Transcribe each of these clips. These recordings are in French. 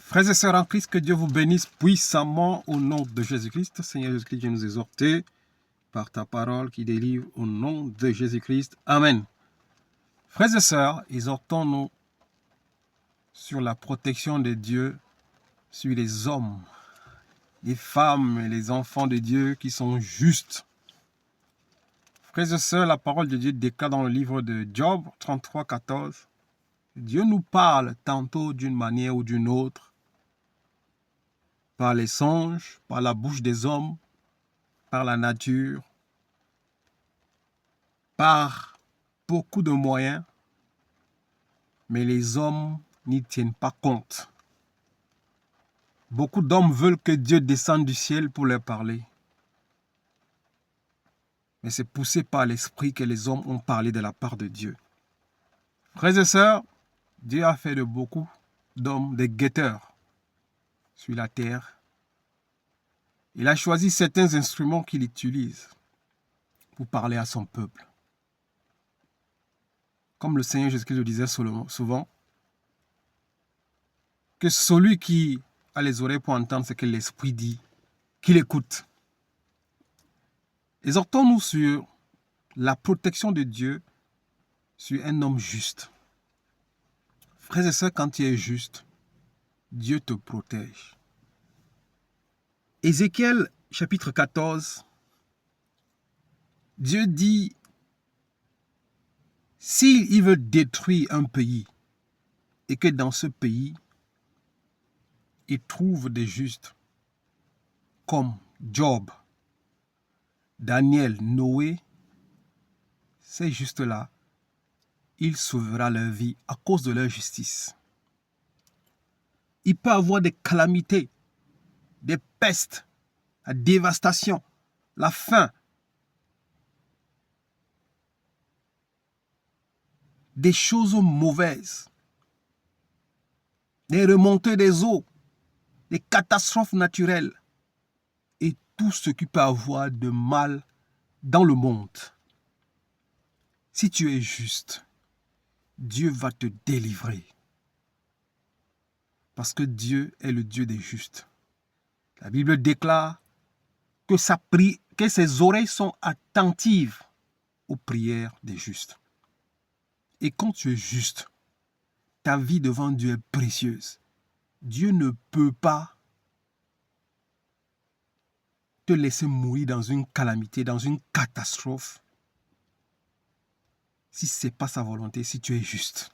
Frères et sœurs en Christ, que Dieu vous bénisse puissamment au nom de Jésus-Christ. Seigneur Jésus-Christ, Dieu nous exhorter par ta parole qui délivre au nom de Jésus-Christ. Amen. Frères et sœurs, exhortons-nous sur la protection de Dieu sur les hommes, les femmes et les enfants de Dieu qui sont justes. Frères et sœurs, la parole de Dieu déclare dans le livre de Job 33, 14. Dieu nous parle tantôt d'une manière ou d'une autre, par les songes, par la bouche des hommes, par la nature, par beaucoup de moyens, mais les hommes n'y tiennent pas compte. Beaucoup d'hommes veulent que Dieu descende du ciel pour leur parler. Mais c'est poussé par l'esprit que les hommes ont parlé de la part de Dieu. Frères et sœurs, Dieu a fait de beaucoup d'hommes des guetteurs sur la terre. Il a choisi certains instruments qu'il utilise pour parler à son peuple. Comme le Seigneur Jésus-Christ le disait souvent, que celui qui a les oreilles pour entendre ce que l'Esprit dit, qu'il écoute. Exhortons-nous sur la protection de Dieu sur un homme juste. Frères et sœurs, quand tu es juste, Dieu te protège. Ézéchiel chapitre 14, Dieu dit, s'il veut détruire un pays et que dans ce pays, il trouve des justes comme Job, Daniel, Noé, ces justes-là, il sauvera leur vie à cause de leur justice. Il peut y avoir des calamités, des pestes, la dévastation, la faim, des choses mauvaises, des remontées des eaux, des catastrophes naturelles et tout ce qui peut avoir de mal dans le monde. Si tu es juste, Dieu va te délivrer. Parce que Dieu est le Dieu des justes. La Bible déclare que ses oreilles sont attentives aux prières des justes. Et quand tu es juste, ta vie devant Dieu est précieuse. Dieu ne peut pas te laisser mourir dans une calamité, dans une catastrophe, si ce n'est pas sa volonté, si tu es juste.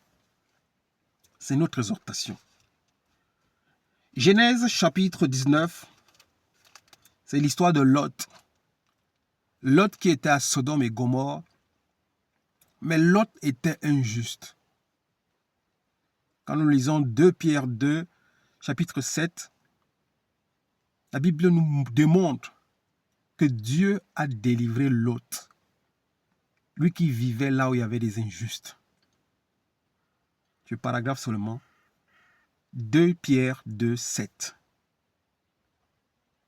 C'est notre exhortation. Genèse chapitre 19, c'est l'histoire de Lot. Lot qui était à Sodome et Gomorrhe, mais Lot était injuste. Quand nous lisons 2 Pierre 2, chapitre 7, la Bible nous démontre que Dieu a délivré Lot, lui qui vivait là où il y avait des injustes. Je paragraphe seulement. 2 Pierre 2, 7.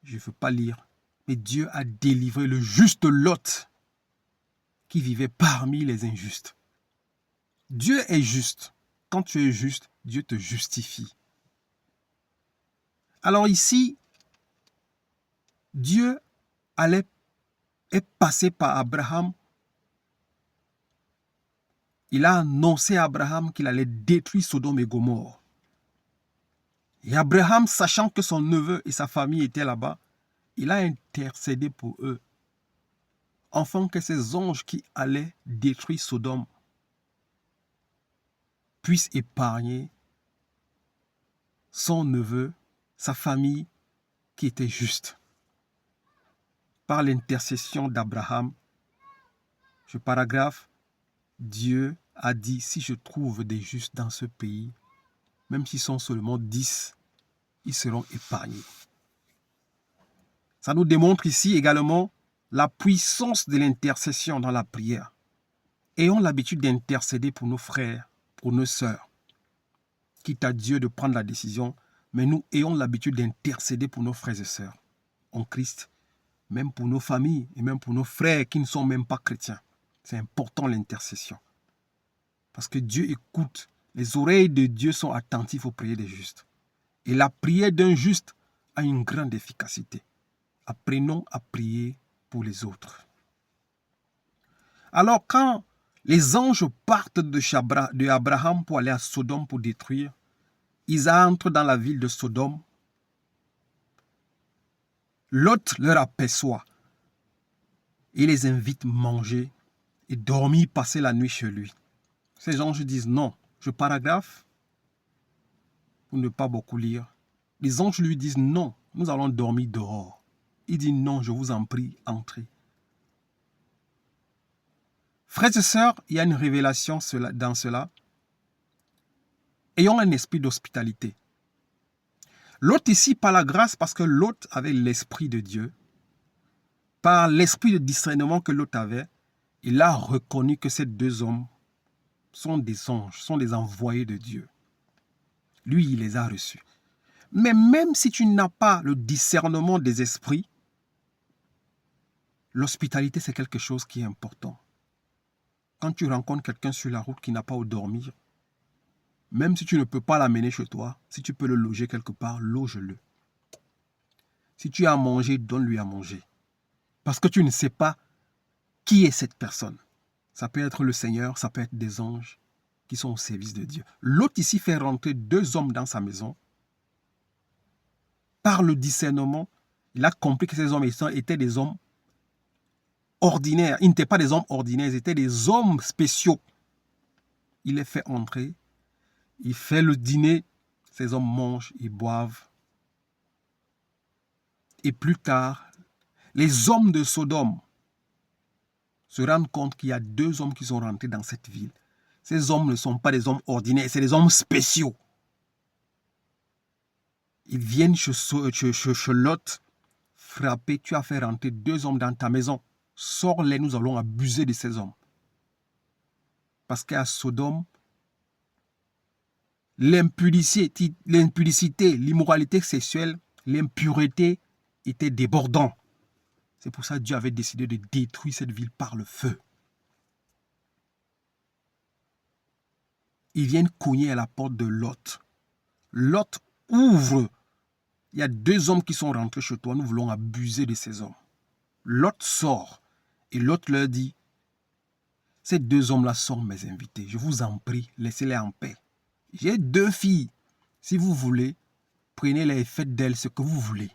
Je ne veux pas lire. Mais Dieu a délivré le juste Lot qui vivait parmi les injustes. Dieu est juste. Quand tu es juste, Dieu te justifie. Alors ici, Dieu est passé par Abraham. Il a annoncé à Abraham qu'il allait détruire Sodome et Gomorrhe. Et Abraham, sachant que son neveu et sa famille étaient là-bas, il a intercédé pour eux, afin que ces anges qui allaient détruire Sodome puissent épargner son neveu, sa famille qui était juste. Par l'intercession d'Abraham, je paragraphe, Dieu a dit, si je trouve des justes dans ce pays, même s'ils sont seulement 10, ils seront épargnés. Ça nous démontre ici également la puissance de l'intercession dans la prière. Ayons l'habitude d'intercéder pour nos frères, pour nos sœurs. Quitte à Dieu de prendre la décision, mais nous ayons l'habitude d'intercéder pour nos frères et sœurs en Christ, même pour nos familles et même pour nos frères qui ne sont même pas chrétiens. C'est important l'intercession. Parce que Dieu écoute. Les oreilles de Dieu sont attentives aux prières des justes. Et la prière d'un juste a une grande efficacité. Apprenons à prier pour les autres. Alors quand les anges partent de Abraham pour aller à Sodome pour détruire, ils entrent dans la ville de Sodome. Lot leur aperçoit et les invite à manger et dormir, passer la nuit chez lui. Ces anges disent non. Je paragraphe pour ne pas beaucoup lire. Les anges lui disent non, nous allons dormir dehors. Il dit non, je vous en prie, entrez. Frères et sœurs, il y a une révélation dans cela. Ayons un esprit d'hospitalité. Lot ici, par la grâce, parce que Lot avait l'esprit de Dieu, par l'esprit de discernement que Lot avait, il a reconnu que ces deux hommes sont des anges, sont des envoyés de Dieu. Lui, il les a reçus. Mais même si tu n'as pas le discernement des esprits, l'hospitalité, c'est quelque chose qui est important. Quand tu rencontres quelqu'un sur la route qui n'a pas où dormir, même si tu ne peux pas l'amener chez toi, si tu peux le loger quelque part, loge-le. Si tu as à manger, donne-lui à manger. Parce que tu ne sais pas qui est cette personne. Ça peut être le Seigneur, ça peut être des anges qui sont au service de Dieu. L'autre ici fait rentrer deux hommes dans sa maison. Par le discernement, il a compris que ces hommes étaient des hommes ordinaires. Ils n'étaient pas des hommes ordinaires, ils étaient des hommes spéciaux. Il les fait entrer, il fait le dîner, ces hommes mangent, ils boivent. Et plus tard, les hommes de Sodome se rendent compte qu'il y a deux hommes qui sont rentrés dans cette ville. Ces hommes ne sont pas des hommes ordinaires, c'est des hommes spéciaux. Ils viennent chez Lot frapper. Tu as fait rentrer deux hommes dans ta maison. Sors-les, nous allons abuser de ces hommes. Parce qu'à Sodome, l'impudicité, l'immoralité sexuelle, l'impureté étaient débordants. C'est pour ça que Dieu avait décidé de détruire cette ville par le feu. Ils viennent cogner à la porte de Lot. Lot ouvre. Il y a deux hommes qui sont rentrés chez toi. Nous voulons abuser de ces hommes. Lot sort. Et Lot leur dit, ces deux hommes-là sont mes invités. Je vous en prie, laissez-les en paix. J'ai deux filles. Si vous voulez, prenez-les et faites d'elles ce que vous voulez.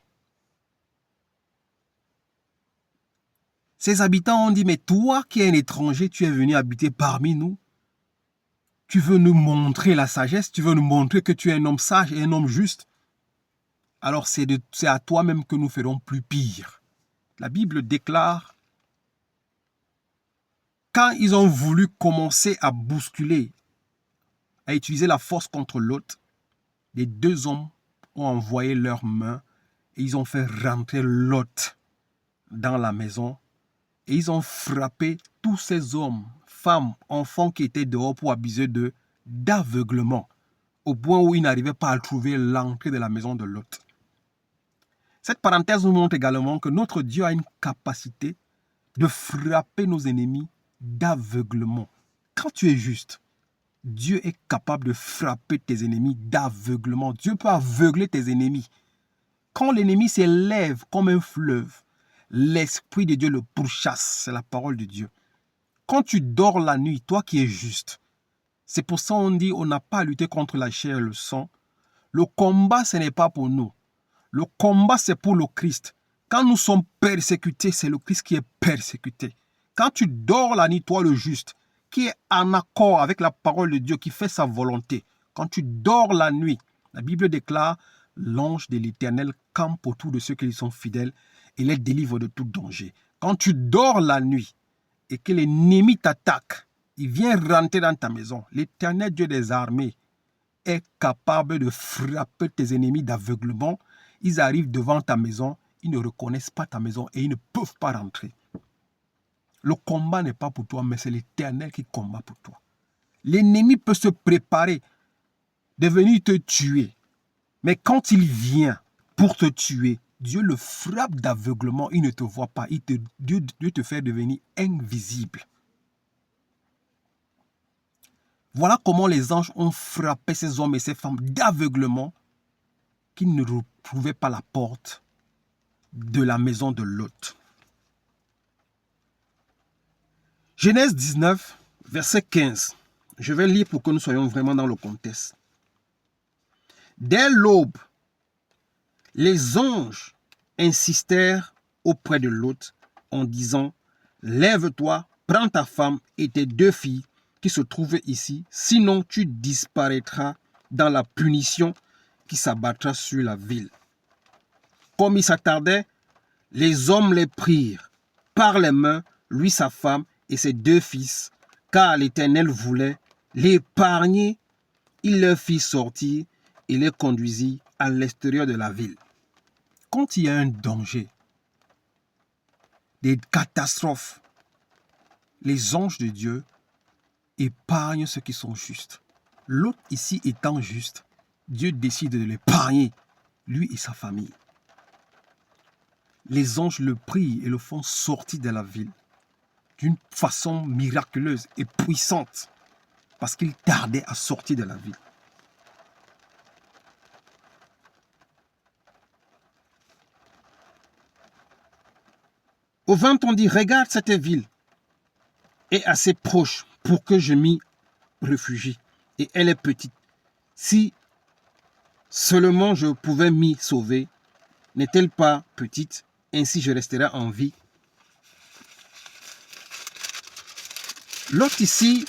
Ces habitants ont dit, mais toi qui es un étranger, tu es venu habiter parmi nous. Tu veux nous montrer la sagesse, tu veux nous montrer que tu es un homme sage et un homme juste. Alors c'est à toi-même que nous ferons plus pire. La Bible déclare, quand ils ont voulu commencer à bousculer, à utiliser la force contre l'autre, les deux hommes ont envoyé leurs mains et ils ont fait rentrer Lot dans la maison et ils ont frappé tous ces hommes, femmes, enfants qui étaient dehors pour abuser d'eux d'aveuglement au point où ils n'arrivaient pas à trouver l'entrée de la maison de Lot. Cette parenthèse nous montre également que notre Dieu a une capacité de frapper nos ennemis d'aveuglement. Quand tu es juste, Dieu est capable de frapper tes ennemis d'aveuglement. Dieu peut aveugler tes ennemis. Quand l'ennemi s'élève comme un fleuve, l'Esprit de Dieu le pourchasse. C'est la parole de Dieu. Quand tu dors la nuit, toi qui es juste, c'est pour ça qu'on dit on n'a pas à lutter contre la chair et le sang. Le combat, ce n'est pas pour nous. Le combat, c'est pour le Christ. Quand nous sommes persécutés, c'est le Christ qui est persécuté. Quand tu dors la nuit, toi le juste, qui est en accord avec la parole de Dieu, qui fait sa volonté. Quand tu dors la nuit, la Bible déclare, l'ange de l'Éternel campe autour de ceux qui sont fidèles et les délivre de tout danger. Quand tu dors la nuit et que l'ennemi t'attaque, il vient rentrer dans ta maison, l'Éternel Dieu des armées est capable de frapper tes ennemis d'aveuglement. Ils arrivent devant ta maison, ils ne reconnaissent pas ta maison et ils ne peuvent pas rentrer. Le combat n'est pas pour toi, mais c'est l'Éternel qui combat pour toi. L'ennemi peut se préparer de venir te tuer. Mais quand il vient pour te tuer, Dieu le frappe d'aveuglement, il ne te voit pas. Dieu te fait devenir invisible. Voilà comment les anges ont frappé ces hommes et ces femmes d'aveuglement qu'il ne retrouvait pas la porte de la maison de Lot. Genèse 19, verset 15. Je vais lire pour que nous soyons vraiment dans le contexte. Dès l'aube, les anges insistèrent auprès de Lot en disant « Lève-toi, prends ta femme et tes 2 filles qui se trouvent ici, sinon tu disparaîtras dans la punition qui s'abattra sur la ville. » Comme il s'attardait, les hommes les prirent par les mains, lui, sa femme et ses 2 fils, car l'Éternel voulait l'épargner. Il leur fit sortir et les conduisit à l'extérieur de la ville. Quand il y a un danger, des catastrophes, les anges de Dieu épargnent ceux qui sont justes. L'autre ici étant juste, Dieu décide de l'épargner, lui et sa famille. Les anges le prient et le font sortir de la ville d'une façon miraculeuse et puissante parce qu'il tardait à sortir de la ville. Au vent, on dit, regarde cette ville est assez proche pour que je m'y réfugie. Et elle est petite. Si seulement je pouvais m'y sauver, n'est-elle pas petite? Ainsi je resterai en vie. L'autre ici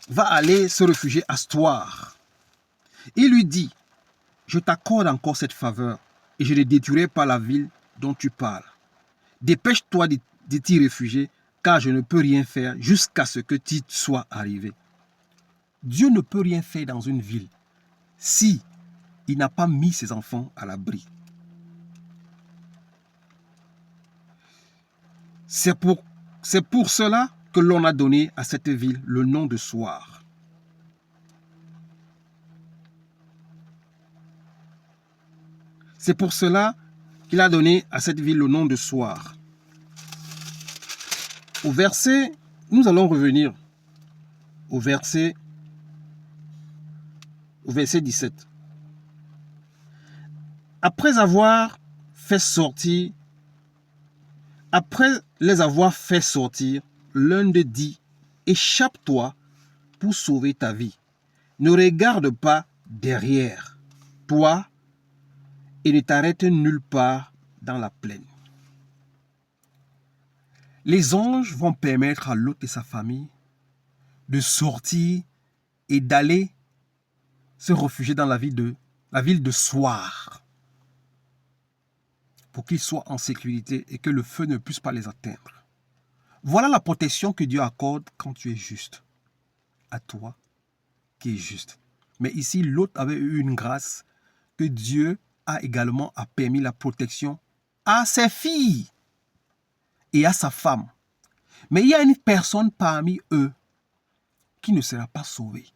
va aller se réfugier à Stoir. Il lui dit, je t'accorde encore cette faveur et je ne détruirai pas la ville dont tu parles. Dépêche-toi de t'y réfugier, car je ne peux rien faire jusqu'à ce que tu sois arrivé. Dieu ne peut rien faire dans une ville si il n'a pas mis ses enfants à l'abri. C'est pour cela que l'on a donné à cette ville le nom de Soar. C'est pour cela qu'il a donné à cette ville le nom de Soar. Au verset, nous allons revenir au verset 17. Après les avoir fait sortir, l'un d'eux dit, échappe-toi pour sauver ta vie. Ne regarde pas derrière toi et ne t'arrête nulle part dans la plaine. Les anges vont permettre à Lot et sa famille de sortir et d'aller se réfugier dans la ville de Soar pour qu'ils soient en sécurité et que le feu ne puisse pas les atteindre. Voilà la protection que Dieu accorde quand tu es juste. À toi qui es juste. Mais ici, Lot avait eu une grâce que Dieu a également permis la protection à ses filles et à sa femme. Mais il y a une personne parmi eux qui ne sera pas sauvée,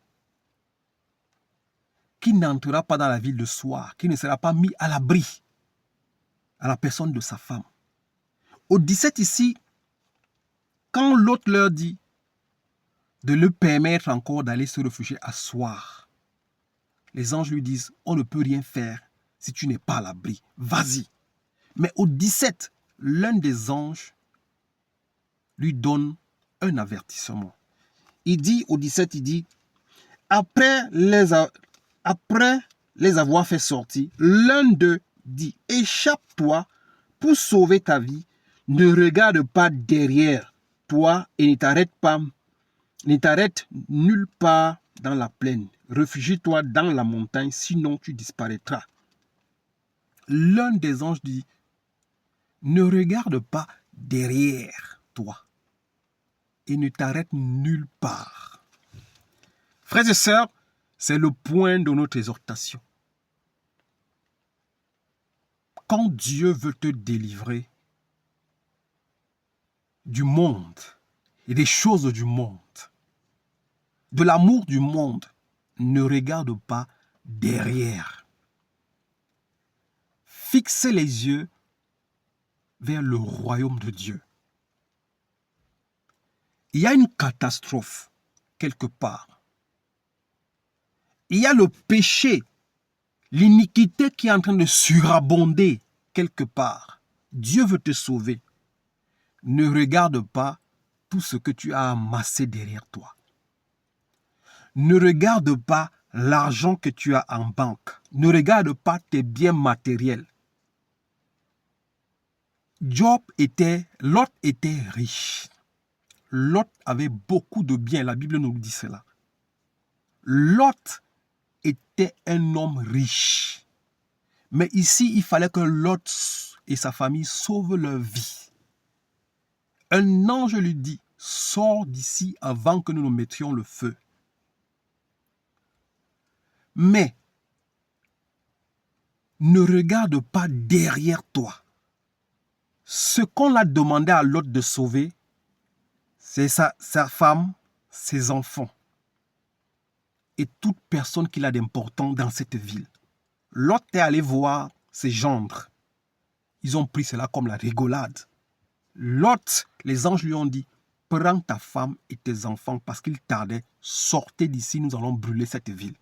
qui n'entrera pas dans la ville de Soar, qui ne sera pas mis à l'abri à la personne de sa femme. Au 17 ici, quand l'autre leur dit de le permettre encore d'aller se réfugier à Soar, les anges lui disent, on ne peut rien faire si tu n'es pas à l'abri. Vas-y. Mais au 17, l'un des anges lui donne un avertissement. Il dit, au 17, il dit, après les avoir fait sortir, l'un d'eux dit, échappe-toi pour sauver ta vie, ne regarde pas derrière toi et ne t'arrête nulle part dans la plaine. Réfugie-toi dans la montagne, sinon tu disparaîtras. L'un des anges dit, ne regarde pas derrière toi et ne t'arrête nulle part. Frères et sœurs, c'est le point de notre exhortation. Quand Dieu veut te délivrer du monde et des choses du monde, de l'amour du monde, ne regarde pas derrière. Fixez les yeux vers le royaume de Dieu. Il y a une catastrophe quelque part. Il y a le péché, l'iniquité qui est en train de surabonder quelque part. Dieu veut te sauver. Ne regarde pas tout ce que tu as amassé derrière toi. Ne regarde pas l'argent que tu as en banque. Ne regarde pas tes biens matériels. Lot était riche. Lot avait beaucoup de biens. La Bible nous dit cela. Lot était un homme riche. Mais ici, il fallait que Lot et sa famille sauvent leur vie. Un ange lui dit, sors d'ici avant que nous nous mettions le feu. Mais ne regarde pas derrière toi. Ce qu'on a demandé à Lot de sauver, c'est sa femme, ses enfants et toute personne qu'il a d'important dans cette ville. Lot est allé voir ses gendres. Ils ont pris cela comme la rigolade. Lot, les anges lui ont dit, prends ta femme et tes enfants parce qu'il tardait, sortez d'ici, nous allons brûler cette ville.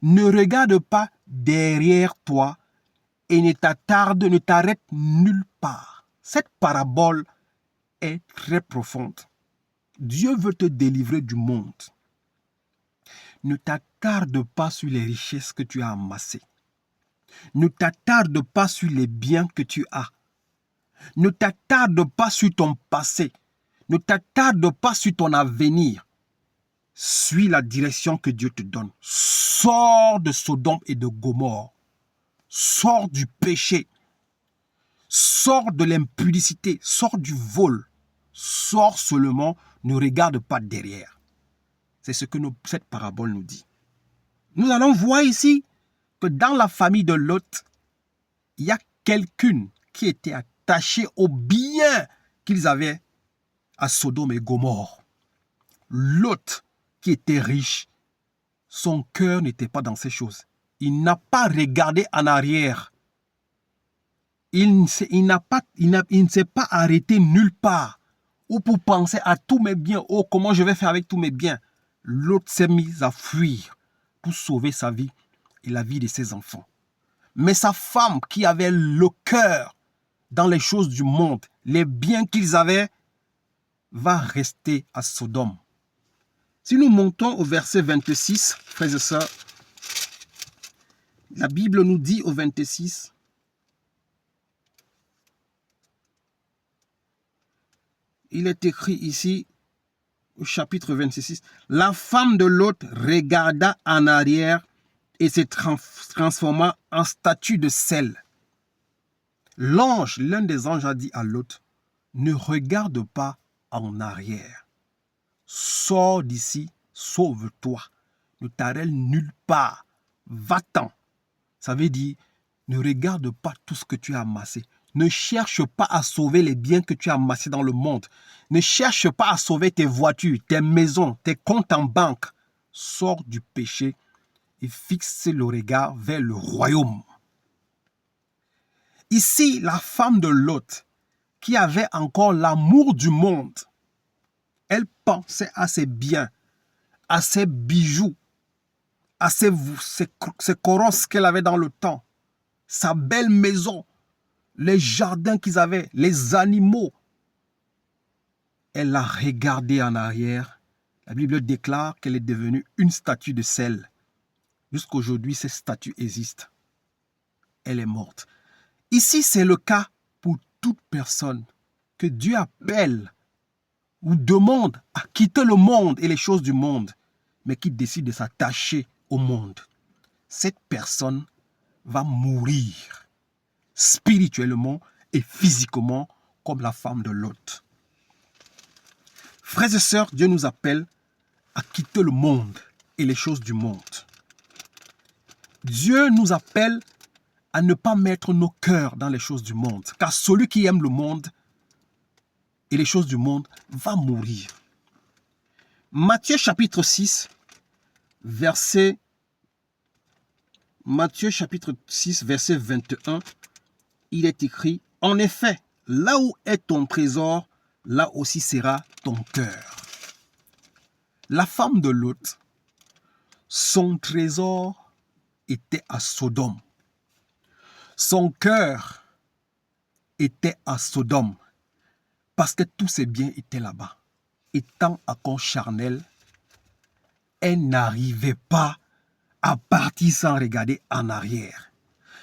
Ne regarde pas derrière toi et ne t'arrête nulle part. Cette parabole est très profonde. Dieu veut te délivrer du monde. Ne t'attarde pas sur les richesses que tu as amassées. Ne t'attarde pas sur les biens que tu as. Ne t'attarde pas sur ton passé. Ne t'attarde pas sur ton avenir. Suis la direction que Dieu te donne. Sors de Sodome et de Gomorrhe. Sors du péché. Sors de l'impudicité. Sors du vol. Sors seulement. Ne regarde pas derrière. C'est ce que cette parabole nous dit. Nous allons voir ici que dans la famille de Lot, il y a quelqu'une qui était attachée aux biens qu'ils avaient à Sodome et Gomorrhe. Lot, qui était riche, son cœur n'était pas dans ces choses. Il n'a pas regardé en arrière. Il ne s'est pas arrêté nulle part. Ou pour penser à tous mes biens. Oh, comment je vais faire avec tous mes biens? Lot s'est mis à fuir pour sauver sa vie et la vie de ses enfants. Mais sa femme qui avait le cœur dans les choses du monde, les biens qu'ils avaient, va rester à Sodome. Si nous montons au verset 26, frères et sœurs, la Bible nous dit au 26, il est écrit ici, au chapitre 26, la femme de Lot regarda en arrière et se transforma en statue de sel. L'un des anges a dit à Lot, ne regarde pas en arrière. Sors d'ici, sauve-toi. Ne t'arrête nulle part. Va-t'en. Ça veut dire, ne regarde pas tout ce que tu as amassé. Ne cherche pas à sauver les biens que tu as amassés dans le monde. Ne cherche pas à sauver tes voitures, tes maisons, tes comptes en banque. Sors du péché et fixe le regard vers le royaume. Ici, la femme de Lot, qui avait encore l'amour du monde, elle pensait à ses biens, à ses bijoux, à ses corosses qu'elle avait dans le temps, sa belle maison, les jardins qu'ils avaient, les animaux. Elle a regardé en arrière. La Bible déclare qu'elle est devenue une statue de sel. Jusqu'aujourd'hui, cette statue existe. Elle est morte. Ici, c'est le cas pour toute personne que Dieu appelle ou demande à quitter le monde et les choses du monde, mais qui décide de s'attacher au monde. Cette personne va mourir spirituellement et physiquement comme la femme de Lot. Frères et sœurs, Dieu nous appelle à quitter le monde et les choses du monde. Dieu nous appelle à ne pas mettre nos cœurs dans les choses du monde, car celui qui aime le monde et les choses du monde va mourir. Matthieu chapitre 6, verset 21, il est écrit, « En effet, là où est ton trésor, là aussi sera ton cœur. » La femme de Lot, son trésor était à Sodome. Son cœur était à Sodome parce que tous ses biens étaient là-bas. Étant à corps charnel, elle n'arrivait pas à partir sans regarder en arrière.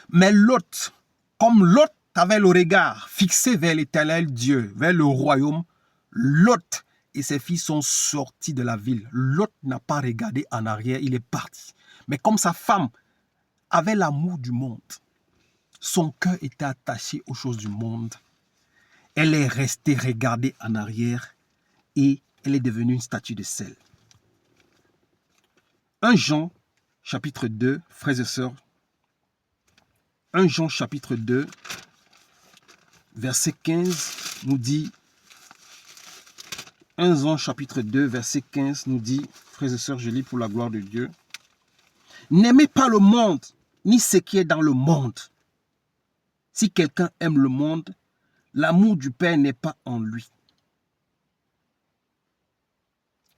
Mais Lot, comme Lot avait le regard fixé vers l'Éternel Dieu, vers le royaume, Lot et ses filles sont sortis de la ville. Lot n'a pas regardé en arrière, il est parti. Mais comme sa femme avait l'amour du monde, son cœur était attaché aux choses du monde, elle est restée regarder en arrière et elle est devenue une statue de sel. 1 Jean, chapitre 2, frères et sœurs. 1 Jean, chapitre 2, verset 15 nous dit, 1 Jean, chapitre 2, verset 15 nous dit, frères et sœurs, je lis pour la gloire de Dieu. N'aimez pas le monde, ni ce qui est dans le monde. Si quelqu'un aime le monde, l'amour du Père n'est pas en lui.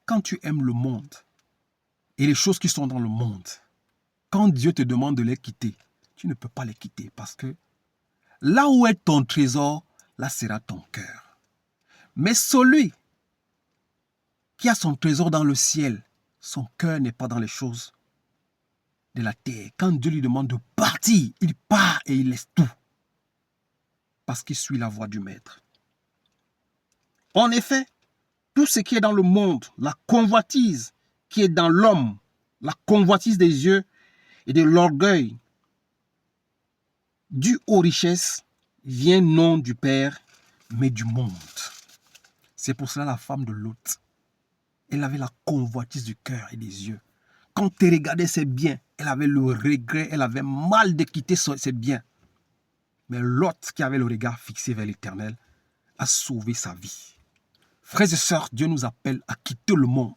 Quand tu aimes le monde et les choses qui sont dans le monde, quand Dieu te demande de les quitter, tu ne peux pas les quitter parce que là où est ton trésor, là sera ton cœur. Mais celui qui a son trésor dans le ciel, son cœur n'est pas dans les choses de la terre. Quand Dieu lui demande de partir, il part et il laisse tout. Parce qu'il suit la voie du Maître. En effet, tout ce qui est dans le monde, la convoitise qui est dans l'homme, la convoitise des yeux et de l'orgueil, dû aux richesses, vient non du Père, mais du monde. C'est pour cela la femme de Lot, elle avait la convoitise du cœur et des yeux. Quand elle regardait ses biens, elle avait le regret, elle avait mal de quitter ses biens. Mais Lot, qui avait le regard fixé vers l'Éternel, a sauvé sa vie. Frères et sœurs, Dieu nous appelle à quitter le monde.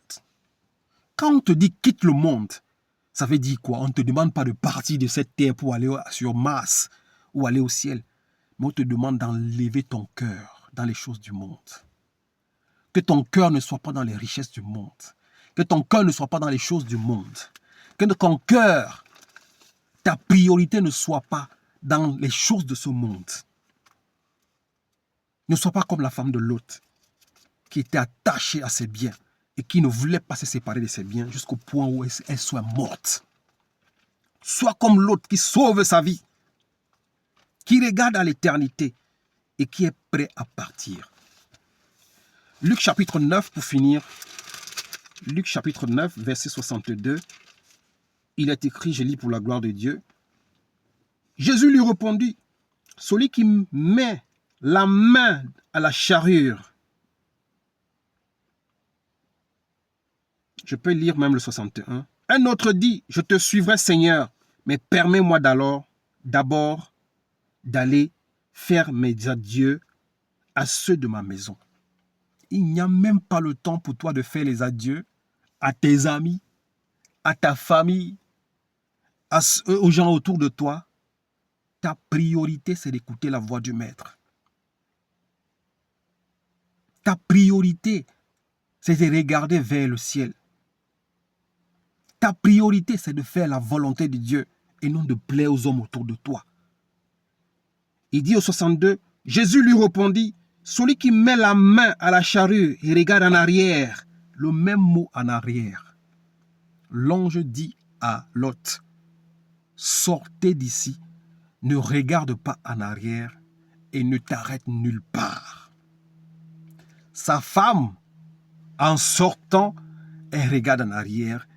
Quand on te dit quitte le monde, ça veut dire quoi? On ne te demande pas de partir de cette terre pour aller sur Mars ou aller au ciel. Mais on te demande d'enlever ton cœur dans les choses du monde. Que ton cœur ne soit pas dans les richesses du monde. Que ton cœur ne soit pas dans les choses du monde. Que ton cœur, ta priorité ne soit pas dans les choses de ce monde. Ne sois pas comme la femme de Lot, qui était attachée à ses biens et qui ne voulait pas se séparer de ses biens jusqu'au point où elle soit morte. Sois comme Lot qui sauve sa vie, qui regarde à l'éternité et qui est prêt à partir. Luc chapitre 9 pour finir. Luc chapitre 9, verset 62. Il est écrit, je lis pour la gloire de Dieu. Jésus lui répondit, celui qui met la main à la charrure. Je peux lire même le 61. Un autre dit, je te suivrai Seigneur, mais permets-moi d'abord d'aller faire mes adieux à ceux de ma maison. Il n'y a même pas le temps pour toi de faire les adieux à tes amis, à ta famille, aux gens autour de toi. Ta priorité, c'est d'écouter la voix du Maître. Ta priorité, c'est de regarder vers le ciel. Ta priorité, c'est de faire la volonté de Dieu et non de plaire aux hommes autour de toi. Il dit au 62, Jésus lui répondit, celui qui met la main à la charrue et regarde en arrière, le même mot en arrière. L'ange dit à Lot, sortez d'ici, ne regarde pas en arrière et ne t'arrête nulle part. Sa femme, en sortant, elle regarde en arrière,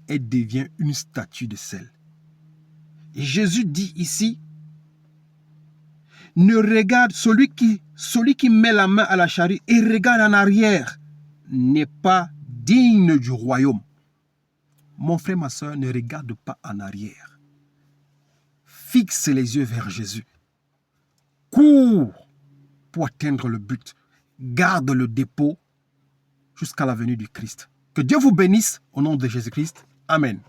elle devient une statue de sel. Et Jésus dit ici, ne regarde celui qui met la main à la charrue et regarde en arrière n'est pas digne du royaume. Mon frère, ma soeur, ne regarde pas en arrière. Fixe les yeux vers Jésus. Cours pour atteindre le but. Garde le dépôt jusqu'à la venue du Christ. Que Dieu vous bénisse au nom de Jésus-Christ. Amen.